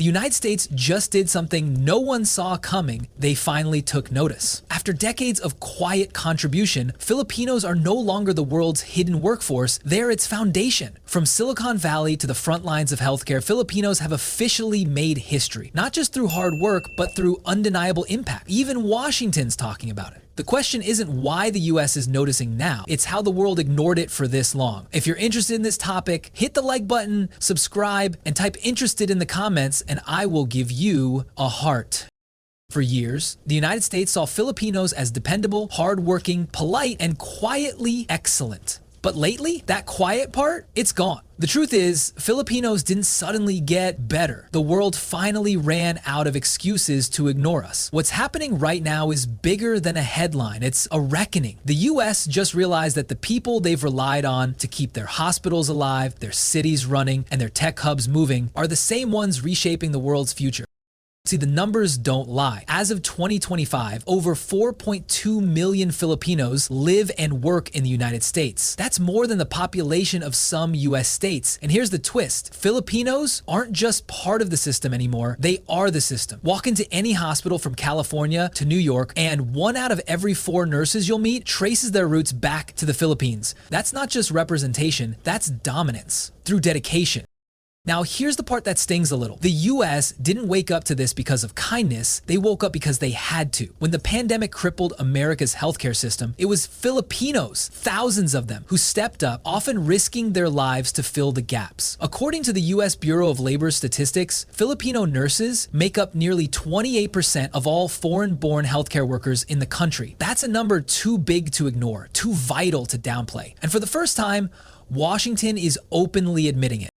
United States just did something no one saw coming. They finally took notice. After decades of quiet contribution, Filipinos are no longer the world's hidden workforce, they're its foundation. From Silicon Valley to the front lines of healthcare, Filipinos have officially made history, not just through hard work, but through undeniable impact. Even Washington's talking about it. The question isn't why the US is noticing now, it's how the world ignored it for this long. If you're interested in this topic, hit the like button, subscribe, and type interested in the comments, and I will give you a heart. For years, the United States saw Filipinos as dependable, hardworking, polite, and quietly excellent. But lately, that quiet part, it's gone. The truth is, Filipinos didn't suddenly get better. The world finally ran out of excuses to ignore us. What's happening right now is bigger than a headline. It's a reckoning. The US just realized that the people they've relied on to keep their hospitals alive, their cities running, and their tech hubs moving are the same ones reshaping the world's future. See, the numbers don't lie. As of 2025, over 4.2 million Filipinos live and work in the United States. That's more than the population of some US states. And here's the twist. Filipinos aren't just part of the system anymore, they are the system. Walk into any hospital from California to New York, and 1 out of every 4 nurses you'll meet traces their roots back to the Philippines. That's not just representation, that's dominance through dedication. Now, here's the part that stings a little. The US didn't wake up to this because of kindness, they woke up because they had to. When the pandemic crippled America's healthcare system, it was Filipinos, thousands of them, who stepped up, often risking their lives to fill the gaps. According to the US Bureau of Labor Statistics, Filipino nurses make up nearly 28% of all foreign-born healthcare workers in the country. That's a number too big to ignore, too vital to downplay. And for the first time, Washington is openly admitting it.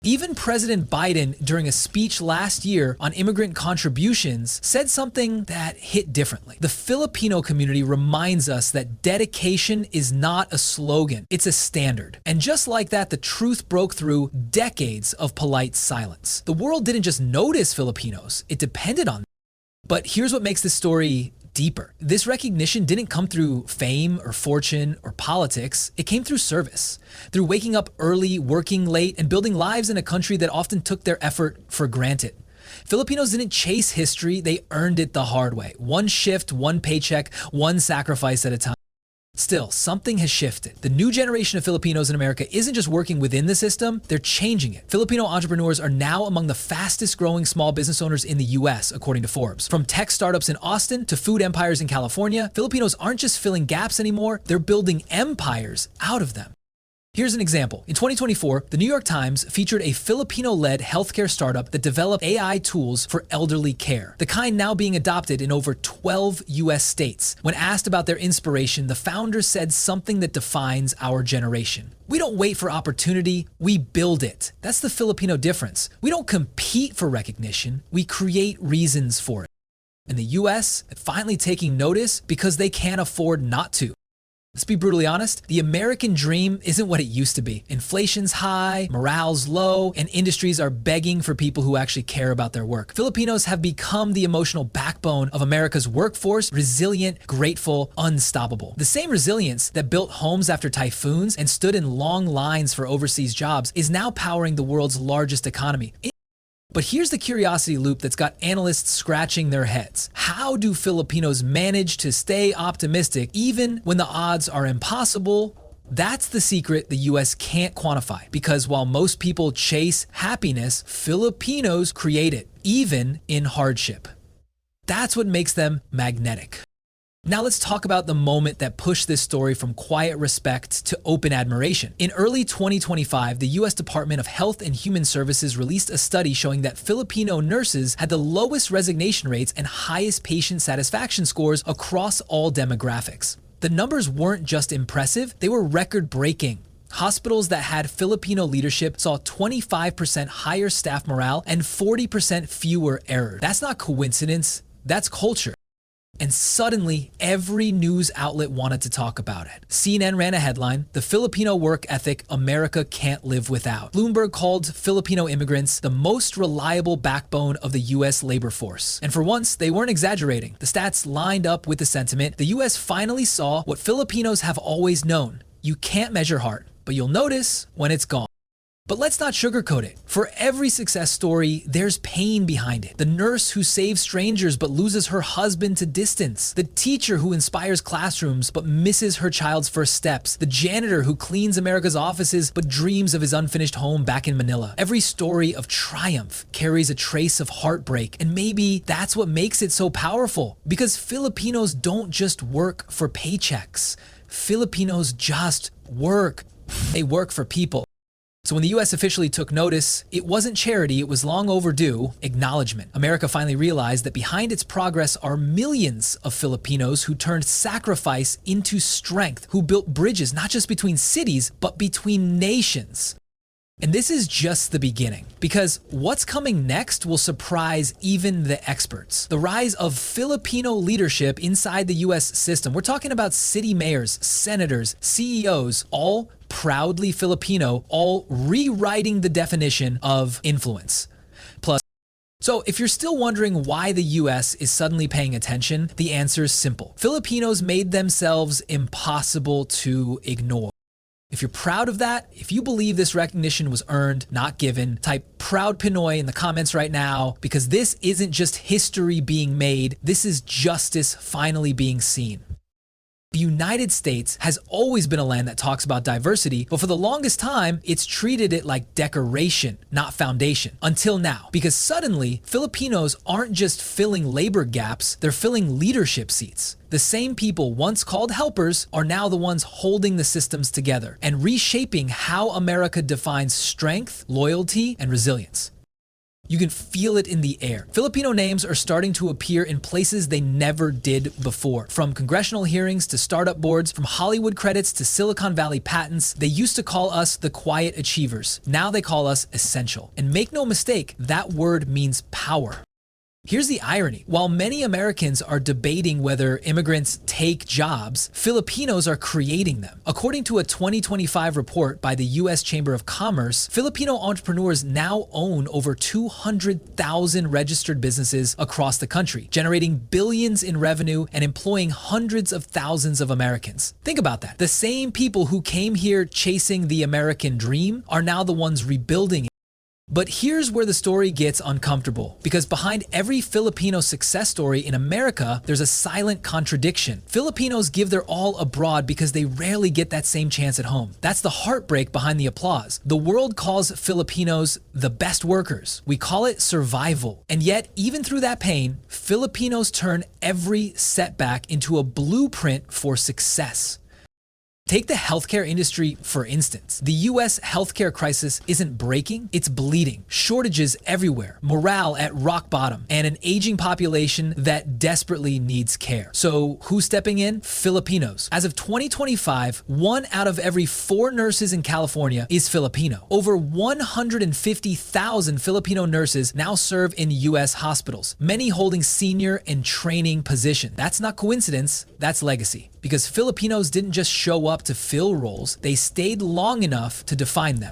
Even President Biden, during a speech last year on immigrant contributions, said something that hit differently. The Filipino community reminds us that dedication is not a slogan, it's a standard. And just like that, the truth broke through decades of polite silence. The world didn't just notice Filipinos, it depended on them. But here's what makes this story deeper. This recognition didn't come through fame or fortune or politics. It came through service, through waking up early, working late, and building lives in a country that often took their effort for granted. Filipinos didn't chase history, they earned it the hard way. One shift, one paycheck, one sacrifice at a time. Still, something has shifted. The new generation of Filipinos in America isn't just working within the system, they're changing it. Filipino entrepreneurs are now among the fastest growing small business owners in the US, according to Forbes. From tech startups in Austin to food empires in California, Filipinos aren't just filling gaps anymore, they're building empires out of them. Here's an example. In 2024, the New York Times featured a Filipino-led healthcare startup that developed AI tools for elderly care, the kind now being adopted in over 12 US states. When asked about their inspiration, the founder said something that defines our generation. We don't wait for opportunity, we build it. That's the Filipino difference. We don't compete for recognition, we create reasons for it. And the US is finally taking notice because they can't afford not to. Let's be brutally honest, the American dream isn't what it used to be. Inflation's high, morale's low, and industries are begging for people who actually care about their work. Filipinos have become the emotional backbone of America's workforce, resilient, grateful, unstoppable. The same resilience that built homes after typhoons and stood in long lines for overseas jobs is now powering the world's largest economy. But here's the curiosity loop that's got analysts scratching their heads. How do Filipinos manage to stay optimistic even when the odds are impossible? That's the secret the US can't quantify, because while most people chase happiness, Filipinos create it, even in hardship. That's what makes them magnetic. Now let's talk about the moment that pushed this story from quiet respect to open admiration. In early 2025, the US Department of Health and Human Services released a study showing that Filipino nurses had the lowest resignation rates and highest patient satisfaction scores across all demographics. The numbers weren't just impressive, they were record-breaking. Hospitals that had Filipino leadership saw 25% higher staff morale and 40% fewer errors. That's not coincidence, that's culture. And suddenly, every news outlet wanted to talk about it. CNN ran a headline, "The Filipino Work Ethic America Can't Live Without." Bloomberg called Filipino immigrants the most reliable backbone of the US labor force. And for once, they weren't exaggerating. The stats lined up with the sentiment. The US finally saw what Filipinos have always known. You can't measure heart, but you'll notice when it's gone. But let's not sugarcoat it. For every success story, there's pain behind it. The nurse who saves strangers but loses her husband to distance. The teacher who inspires classrooms but misses her child's first steps. The janitor who cleans America's offices but dreams of his unfinished home back in Manila. Every story of triumph carries a trace of heartbreak, and maybe that's what makes it so powerful. Because Filipinos don't just work for paychecks. Filipinos just work. They work for people. So when the US officially took notice, it wasn't charity, it was long overdue acknowledgement. America finally realized that behind its progress are millions of Filipinos who turned sacrifice into strength, who built bridges not just between cities, but between nations. And this is just the beginning, because what's coming next will surprise even the experts. The rise of Filipino leadership inside the US system. We're talking about city mayors, senators, CEOs, all proudly Filipino, all rewriting the definition of influence. So if you're still wondering why the US is suddenly paying attention, the answer is simple. Filipinos made themselves impossible to ignore. If you're proud of that, if you believe this recognition was earned, not given, type "Proud Pinoy" in the comments right now, because this isn't just history being made, this is justice finally being seen. The United States has always been a land that talks about diversity, but for the longest time, it's treated it like decoration, not foundation. Until now, because suddenly, Filipinos aren't just filling labor gaps, they're filling leadership seats. The same people once called helpers are now the ones holding the systems together and reshaping how America defines strength, loyalty, and resilience. You can feel it in the air. Filipino names are starting to appear in places they never did before. From congressional hearings to startup boards, from Hollywood credits to Silicon Valley patents, they used to call us the quiet achievers. Now they call us essential. And make no mistake, that word means power. Here's the irony. While many Americans are debating whether immigrants take jobs, Filipinos are creating them. According to a 2025 report by the U.S. Chamber of Commerce, Filipino entrepreneurs now own over 200,000 registered businesses across the country, generating billions in revenue and employing hundreds of thousands of Americans. Think about that. The same people who came here chasing the American dream are now the ones rebuilding it. But here's where the story gets uncomfortable, because behind every Filipino success story in America, there's a silent contradiction. Filipinos give their all abroad because they rarely get that same chance at home. That's the heartbreak behind the applause. The world calls Filipinos the best workers. We call it survival. And yet, even through that pain, Filipinos turn every setback into a blueprint for success. Take the healthcare industry, for instance. The US healthcare crisis isn't breaking, it's bleeding. Shortages everywhere, morale at rock bottom, and an aging population that desperately needs care. So who's stepping in? Filipinos. As of 2025, 1 out of every 4 nurses in California is Filipino. Over 150,000 Filipino nurses now serve in US hospitals, many holding senior and training positions. That's not coincidence, that's legacy. Because Filipinos didn't just show up to fill roles, they stayed long enough to define them.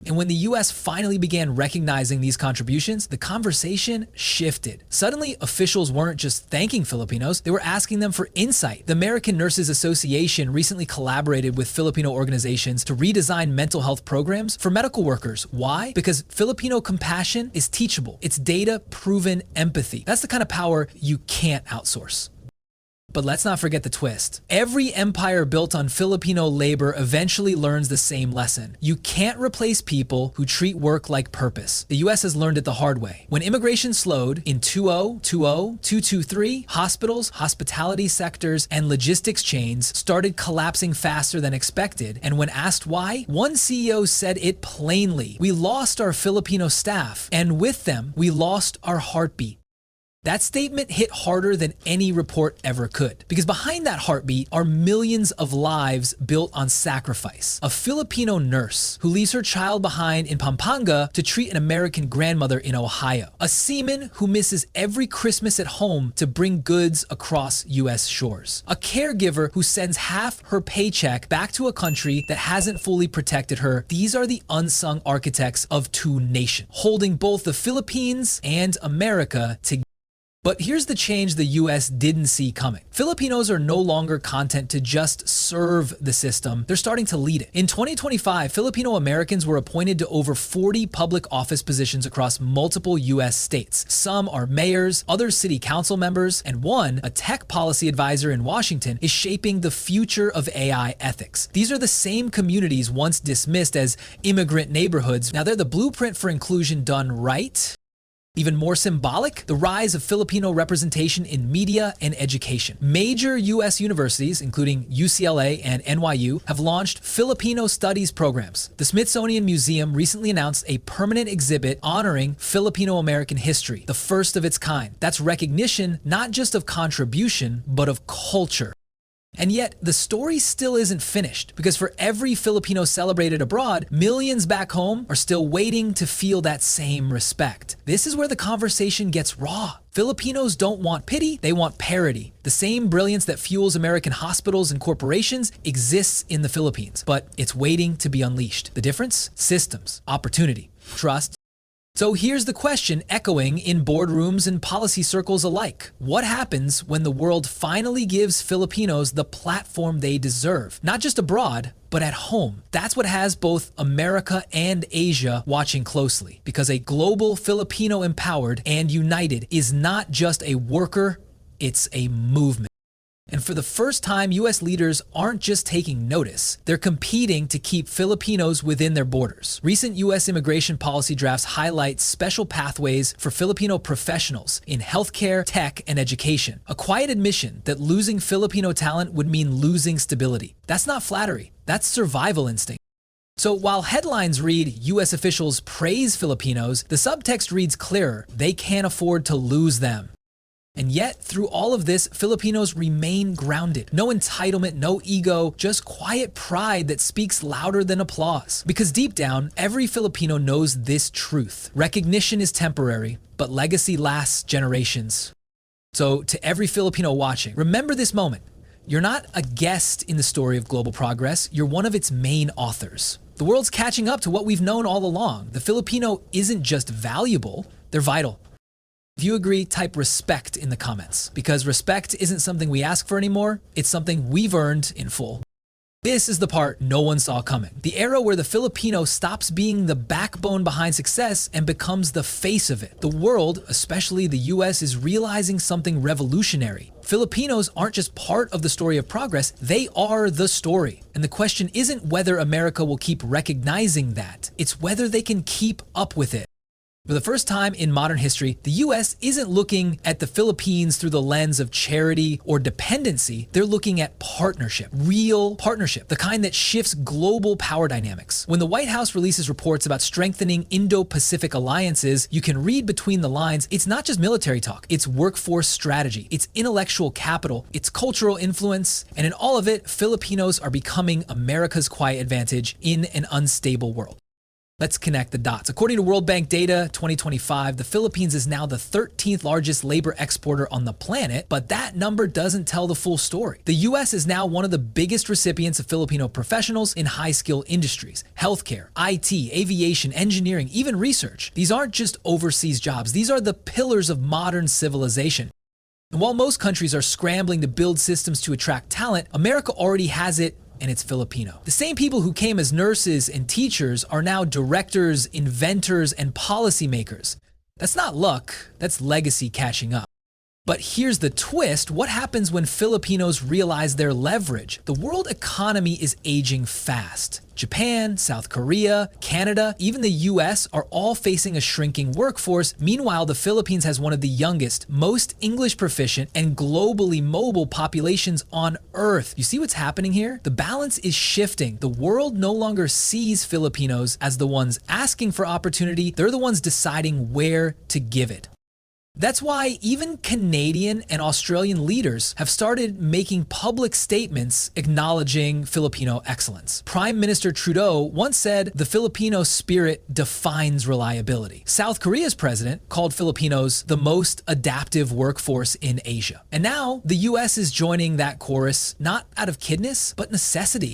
And when the US finally began recognizing these contributions, the conversation shifted. Suddenly, officials weren't just thanking Filipinos, they were asking them for insight. The American Nurses Association recently collaborated with Filipino organizations to redesign mental health programs for medical workers. Why? Because Filipino compassion is teachable. It's data-proven empathy. That's the kind of power you can't outsource. But let's not forget the twist. Every empire built on Filipino labor eventually learns the same lesson. You can't replace people who treat work like purpose. The US has learned it the hard way. When immigration slowed in 2020, 223, hospitals, hospitality sectors, and logistics chains started collapsing faster than expected. And when asked why, one CEO said it plainly: "We lost our Filipino staff, and with them, we lost our heartbeat." That statement hit harder than any report ever could, because behind that heartbeat are millions of lives built on sacrifice. A Filipino nurse who leaves her child behind in Pampanga to treat an American grandmother in Ohio. A seaman who misses every Christmas at home to bring goods across US shores. A caregiver who sends half her paycheck back to a country that hasn't fully protected her. These are the unsung architects of two nations, holding both the Philippines and America together. But here's the change the US didn't see coming. Filipinos are no longer content to just serve the system, they're starting to lead it. In 2025, Filipino Americans were appointed to over 40 public office positions across multiple US states. Some are mayors, others city council members, and one, a tech policy advisor in Washington, is shaping the future of AI ethics. These are the same communities once dismissed as immigrant neighborhoods. Now they're the blueprint for inclusion done right. Even more symbolic, the rise of Filipino representation in media and education. Major US universities, including UCLA and NYU, have launched Filipino studies programs. The Smithsonian Museum recently announced a permanent exhibit honoring Filipino American history, the first of its kind. That's recognition not just of contribution, but of culture. And yet, the story still isn't finished, because for every Filipino celebrated abroad, millions back home are still waiting to feel that same respect. This is where the conversation gets raw. Filipinos don't want pity, they want parity. The same brilliance that fuels American hospitals and corporations exists in the Philippines, but it's waiting to be unleashed. The difference? Systems, opportunity, trust. So here's the question echoing in boardrooms and policy circles alike. What happens when the world finally gives Filipinos the platform they deserve? Not just abroad, but at home. That's what has both America and Asia watching closely, because a global Filipino empowered and united is not just a worker, it's a movement. And for the first time, US leaders aren't just taking notice, they're competing to keep Filipinos within their borders. Recent US immigration policy drafts highlight special pathways for Filipino professionals in healthcare, tech, and education. A quiet admission that losing Filipino talent would mean losing stability. That's not flattery, that's survival instinct. So while headlines read, US officials praise Filipinos, the subtext reads clearer, they can't afford to lose them. And yet, through all of this, Filipinos remain grounded. No entitlement, no ego, just quiet pride that speaks louder than applause. Because deep down, every Filipino knows this truth. Recognition is temporary, but legacy lasts generations. So to every Filipino watching, remember this moment. You're not a guest in the story of global progress, you're one of its main authors. The world's catching up to what we've known all along. The Filipino isn't just valuable, they're vital. If you agree, type respect in the comments, because respect isn't something we ask for anymore, it's something we've earned in full. This is the part no one saw coming. The era where the Filipino stops being the backbone behind success and becomes the face of it. The world, especially the US, is realizing something revolutionary. Filipinos aren't just part of the story of progress, they are the story. And the question isn't whether America will keep recognizing that, it's whether they can keep up with it. For the first time in modern history, the US isn't looking at the Philippines through the lens of charity or dependency. They're looking at partnership, real partnership, the kind that shifts global power dynamics. When the White House releases reports about strengthening Indo-Pacific alliances, you can read between the lines, it's not just military talk, it's workforce strategy, it's intellectual capital, it's cultural influence, and in all of it, Filipinos are becoming America's quiet advantage in an unstable world. Let's connect the dots. According to World Bank data 2025, the Philippines is now the 13th largest labor exporter on the planet, but that number doesn't tell the full story. The US is now one of the biggest recipients of Filipino professionals in high-skill industries: healthcare, IT, aviation, engineering, even research. These aren't just overseas jobs, these are the pillars of modern civilization. And while most countries are scrambling to build systems to attract talent, America already has it, and it's Filipino. The same people who came as nurses and teachers are now directors, inventors, and policymakers. That's not luck, that's legacy catching up. But here's the twist, what happens when Filipinos realize their leverage? The world economy is aging fast. Japan, South Korea, Canada, even the US are all facing a shrinking workforce. Meanwhile, the Philippines has one of the youngest, most English proficient, and globally mobile populations on Earth. You see what's happening here? The balance is shifting. The world no longer sees Filipinos as the ones asking for opportunity, they're the ones deciding where to give it. That's why even Canadian and Australian leaders have started making public statements acknowledging Filipino excellence. Prime Minister Trudeau once said, "The Filipino spirit defines reliability." South Korea's president called Filipinos the most adaptive workforce in Asia. And now the US is joining that chorus, not out of kidness, but necessity.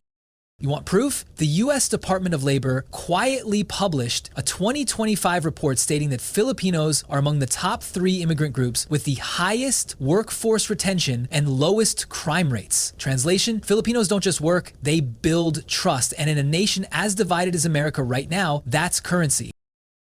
You want proof? The US Department of Labor quietly published a 2025 report stating that Filipinos are among the top 3 immigrant groups with the highest workforce retention and lowest crime rates. Translation, Filipinos don't just work, they build trust. And in a nation as divided as America right now, that's currency.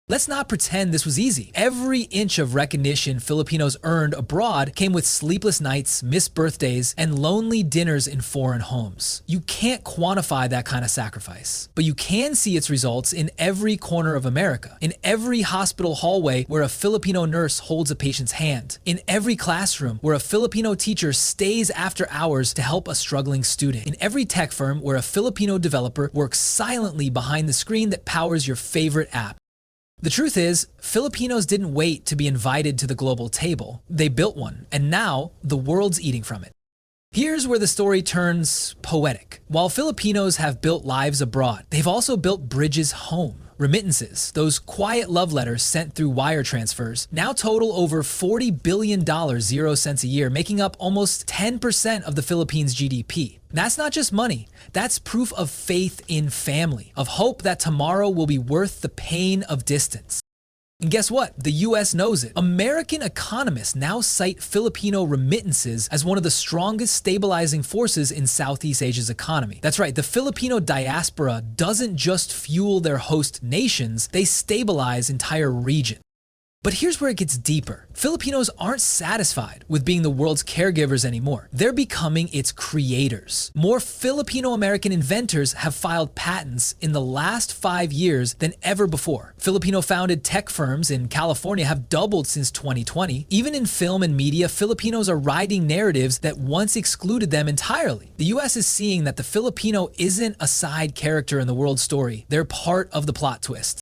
Let's not pretend this was easy. Every inch of recognition Filipinos earned abroad came with sleepless nights, missed birthdays, and lonely dinners in foreign homes. You can't quantify that kind of sacrifice, but you can see its results in every corner of America, in every hospital hallway where a Filipino nurse holds a patient's hand, in every classroom where a Filipino teacher stays after hours to help a struggling student, in every tech firm where a Filipino developer works silently behind the screen that powers your favorite app. The truth is, Filipinos didn't wait to be invited to the global table. They built one, and now the world's eating from it. Here's where the story turns poetic. While Filipinos have built lives abroad, they've also built bridges home. Remittances, those quiet love letters sent through wire transfers, now total over $40 billion 0 cents a year, making up almost 10% of the Philippines' GDP. That's not just money. That's proof of faith in family, of hope that tomorrow will be worth the pain of distance. And guess what? The US knows it. American economists now cite Filipino remittances as one of the strongest stabilizing forces in Southeast Asia's economy. That's right, the Filipino diaspora doesn't just fuel their host nations, they stabilize entire regions. But here's where it gets deeper. Filipinos aren't satisfied with being the world's caregivers anymore. They're becoming its creators. More Filipino-American inventors have filed patents in the last 5 years than ever before. Filipino-founded tech firms in California have doubled since 2020. Even in film and media, Filipinos are writing narratives that once excluded them entirely. The US is seeing that the Filipino isn't a side character in the world story. They're part of the plot twist.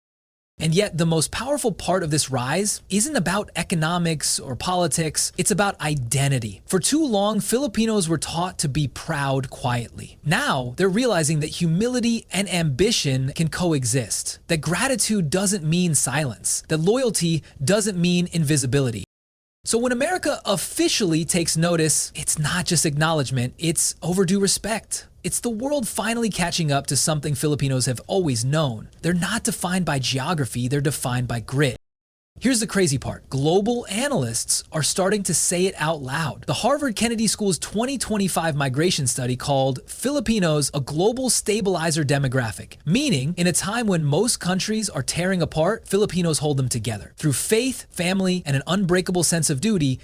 And yet, the most powerful part of this rise isn't about economics or politics, it's about identity. For too long, Filipinos were taught to be proud quietly. Now, they're realizing that humility and ambition can coexist, that gratitude doesn't mean silence, that loyalty doesn't mean invisibility. So when America officially takes notice, it's not just acknowledgement, it's overdue respect. It's the world finally catching up to something Filipinos have always known. They're not defined by geography, they're defined by grit. Here's the crazy part. Global analysts are starting to say it out loud. The Harvard Kennedy School's 2025 migration study called Filipinos a global stabilizer demographic, meaning in a time when most countries are tearing apart, Filipinos hold them together. Through faith, family, and an unbreakable sense of duty.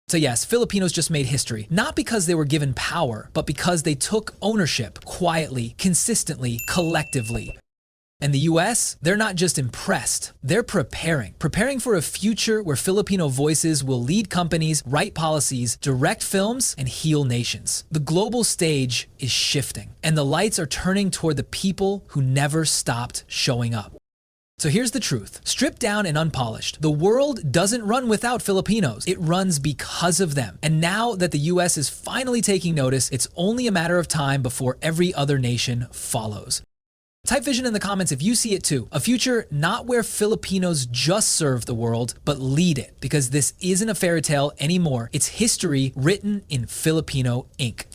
So yes, Filipinos just made history, not because they were given power, but because they took ownership quietly, consistently, collectively. And the US, they're not just impressed, they're preparing for a future where Filipino voices will lead companies, write policies, direct films, and heal nations. The global stage is shifting, and the lights are turning toward the people who never stopped showing up. So here's the truth. Stripped down and unpolished, the world doesn't run without Filipinos. It runs because of them. And now that the US is finally taking notice, it's only a matter of time before every other nation follows. Type vision in the comments if you see it too. A future not where Filipinos just serve the world, but lead it. Because this isn't a fairy tale anymore. It's history written in Filipino ink.